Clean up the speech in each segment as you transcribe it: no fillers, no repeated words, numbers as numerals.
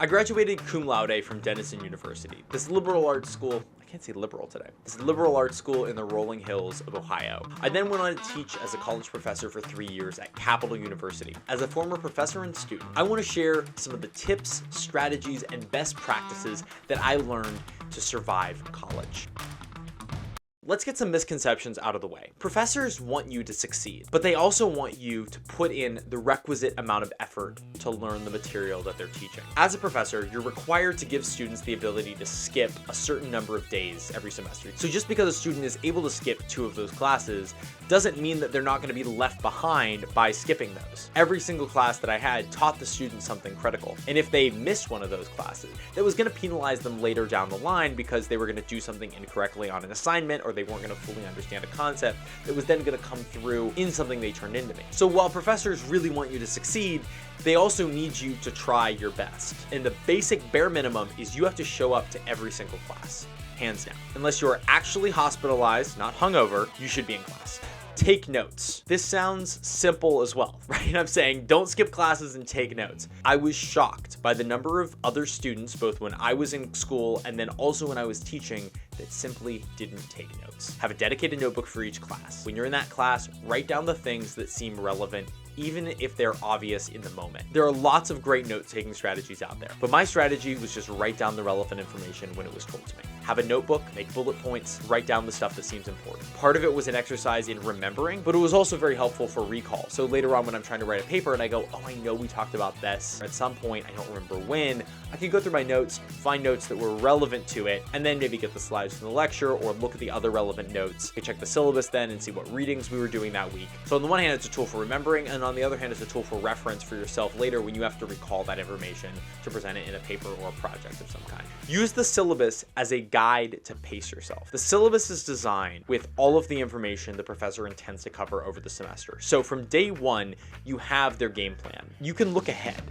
I graduated cum laude from Denison University. This liberal arts school, I can't say liberal today. This liberal arts school in the rolling hills of Ohio. I then went on to teach as a college professor for 3 years at Capital University. As a former professor and student, I want to share some of the tips, strategies, and best practices that I learned to survive college. Let's get some misconceptions out of the way. Professors want you to succeed, but they also want you to put in the requisite amount of effort to learn the material that they're teaching. As a professor, you're required to give students the ability to skip a certain number of days every semester. So just because a student is able to skip 2 of those classes doesn't mean that they're not going to be left behind by skipping those. Every single class that I had taught the students something critical. And if they missed one of those classes, that was going to penalize them later down the line because they were going to do something incorrectly on an assignment, or they weren't going to fully understand a concept that was then going to come through in something they turned into me. So while professors really want you to succeed, they also need you to try your best. And the basic bare minimum is you have to show up to every single class, hands down. Unless you're actually hospitalized, not hungover, you should be in class. Take notes. This sounds simple as well, right? I'm saying don't skip classes and take notes. I was shocked by the number of other students, both when I was in school and then also when I was teaching, that simply didn't take notes. Have a dedicated notebook for each class. When you're in that class, write down the things that seem relevant, even if they're obvious in the moment. There are lots of great note-taking strategies out there, but my strategy was just write down the relevant information when it was told to me. Have a notebook, make bullet points, write down the stuff that seems important. Part of it was an exercise in remembering, but it was also very helpful for recall. So later on when I'm trying to write a paper and I go, oh, I know we talked about this at some point, I don't remember when, I can go through my notes, find notes that were relevant to it, and then maybe get the slides from the lecture or look at the other relevant notes. I check the syllabus then and see what readings we were doing that week. So on the one hand, it's a tool for remembering, and on the other hand, it's a tool for reference for yourself later when you have to recall that information to present it in a paper or a project of some kind. Use the syllabus as a guide to pace yourself. The syllabus is designed with all of the information the professor intends to cover over the semester. So from day one, you have their game plan. You can look ahead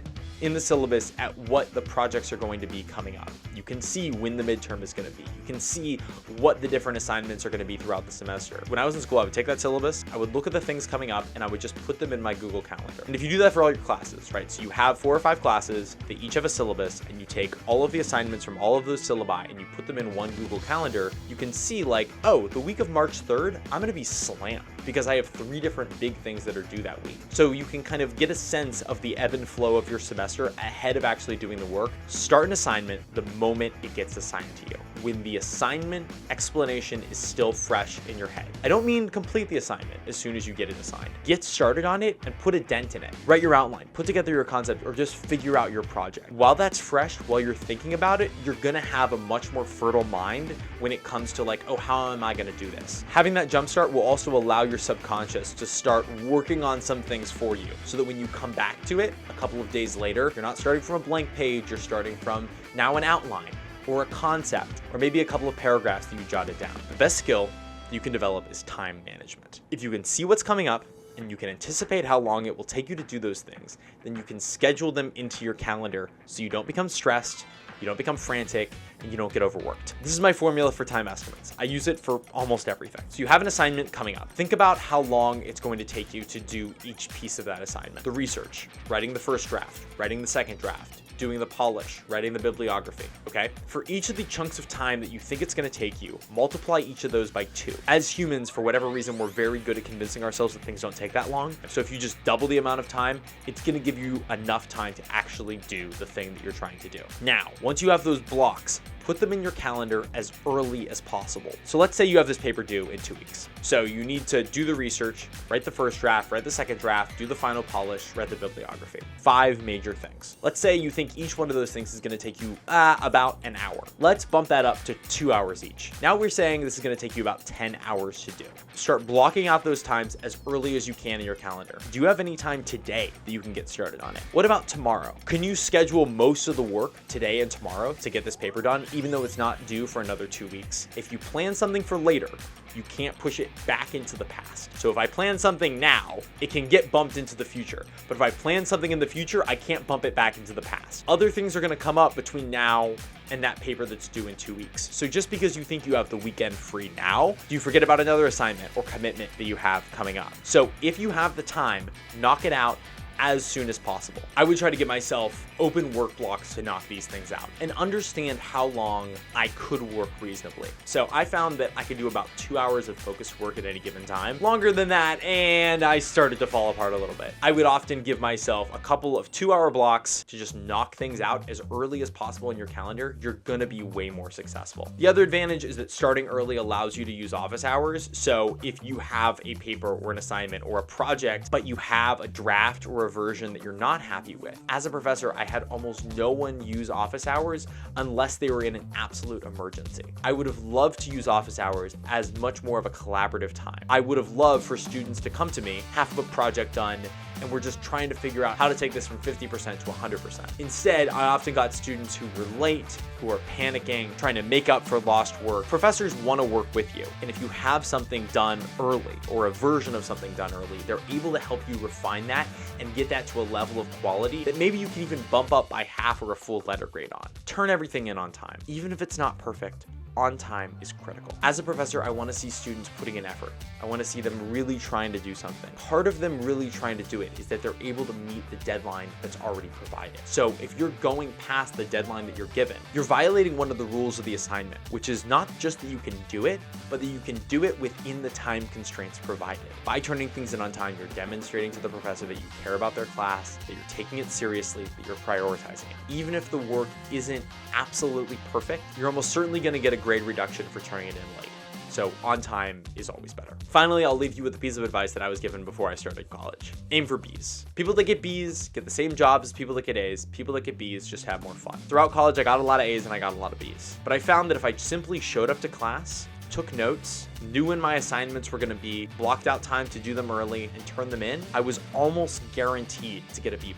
in the syllabus at what the projects are going to be coming up. You can see when the midterm is going to be. You can see what the different assignments are going to be throughout the semester. When I was in school, I would take that syllabus, I would look at the things coming up, and I would just put them in my Google Calendar. And if you do that for all your classes, right? So you have 4 or 5 classes, they each have a syllabus, and you take all of the assignments from all of those syllabi and you put them in one Google Calendar, you can see like, oh, the week of March 3rd, I'm going to be slammed because I have 3 different big things that are due that week. So you can kind of get a sense of the ebb and flow of your semester ahead of actually doing the work. Start an assignment the moment it gets assigned to you, when the assignment explanation is still fresh in your head. I don't mean complete the assignment as soon as you get it assigned. Get started on it and put a dent in it. Write your outline, put together your concept, or just figure out your project. While that's fresh, while you're thinking about it, you're gonna have a much more fertile mind when it comes to like, oh, how am I gonna do this? Having that jumpstart will also allow your subconscious to start working on some things for you, so that when you come back to it a couple of days later, you're not starting from a blank page, you're starting from now an outline or a concept, or maybe a couple of paragraphs that you jotted down. The best skill you can develop is time management. If you can see what's coming up and you can anticipate how long it will take you to do those things, then you can schedule them into your calendar so you don't become stressed, you don't become frantic, and you don't get overworked. This is my formula for time estimates. I use it for almost everything. So you have an assignment coming up. Think about how long it's going to take you to do each piece of that assignment. The research, writing the first draft, writing the second draft, doing the polish, writing the bibliography, okay? For each of the chunks of time that you think it's gonna take you, multiply each of those by 2. As humans, for whatever reason, we're very good at convincing ourselves that things don't take that long. So if you just double the amount of time, it's gonna give you enough time to actually do the thing that you're trying to do. Now, once you have those blocks, put them in your calendar as early as possible. So let's say you have this paper due in 2 weeks. So you need to do the research, write the first draft, write the second draft, do the final polish, write the bibliography. 5 major things. Let's say you think each one of those things is going to take you about an hour. Let's bump that up to 2 hours each. Now we're saying this is going to take you about 10 hours to do. Start blocking out those times as early as you can in your calendar. Do you have any time today that you can get started on it? What about tomorrow? Can you schedule most of the work today and tomorrow to get this paper done, even though it's not due for another 2 weeks? If you plan something for later, you can't push it back into the past. So if I plan something now, it can get bumped into the future. But if I plan something in the future, I can't bump it back into the past. Other things are gonna come up between now and that paper that's due in 2 weeks. So just because you think you have the weekend free now, do you forget about another assignment or commitment that you have coming up? So if you have the time, knock it out as soon as possible. I would try to get myself open work blocks to knock these things out and understand how long I could work reasonably. So I found that I could do about 2 hours of focused work at any given time. Longer than that, and I started to fall apart a little bit. I would often give myself a couple of 2-hour blocks to just knock things out as early as possible in your calendar. You're gonna be way more successful. The other advantage is that starting early allows you to use office hours. So if you have a paper or an assignment or a project, but you have a draft or a version that you're not happy with, as a professor, I had almost no one use office hours unless they were in an absolute emergency. I would have loved to use office hours as much more of a collaborative time. I would have loved for students to come to me, half of a project done, and we're just trying to figure out how to take this from 50% to 100%. Instead, I often got students who were late, who are panicking, trying to make up for lost work. Professors want to work with you, and if you have something done early or a version of something done early, they're able to help you refine that and get that to a level of quality that maybe you can even bump up by half or a full letter grade on. Turn everything in on time. Even if it's not perfect, on time is critical. As a professor, I want to see students putting in effort. I want to see them really trying to do something. Part of them really trying to do it is that they're able to meet the deadline that's already provided. So if you're going past the deadline that you're given, you're violating one of the rules of the assignment, which is not just that you can do it, but that you can do it within the time constraints provided. By turning things in on time, you're demonstrating to the professor that you care about their class, that you're taking it seriously, that you're prioritizing it. Even if the work isn't absolutely perfect, you're almost certainly going to get a grade reduction for turning it in late. So on time is always better. Finally, I'll leave you with a piece of advice that I was given before I started college. Aim for B's. People that get B's get the same jobs as people that get A's. People that get B's just have more fun. Throughout college, I got a lot of A's and I got a lot of B's. But I found that if I simply showed up to class, took notes, knew when my assignments were going to be, blocked out time to do them early and turn them in, I was almost guaranteed to get a B+.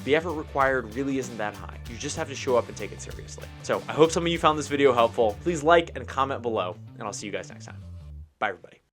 The effort required really isn't that high. You just have to show up and take it seriously. So I hope some of you found this video helpful. Please like and comment below, and I'll see you guys next time. Bye, everybody.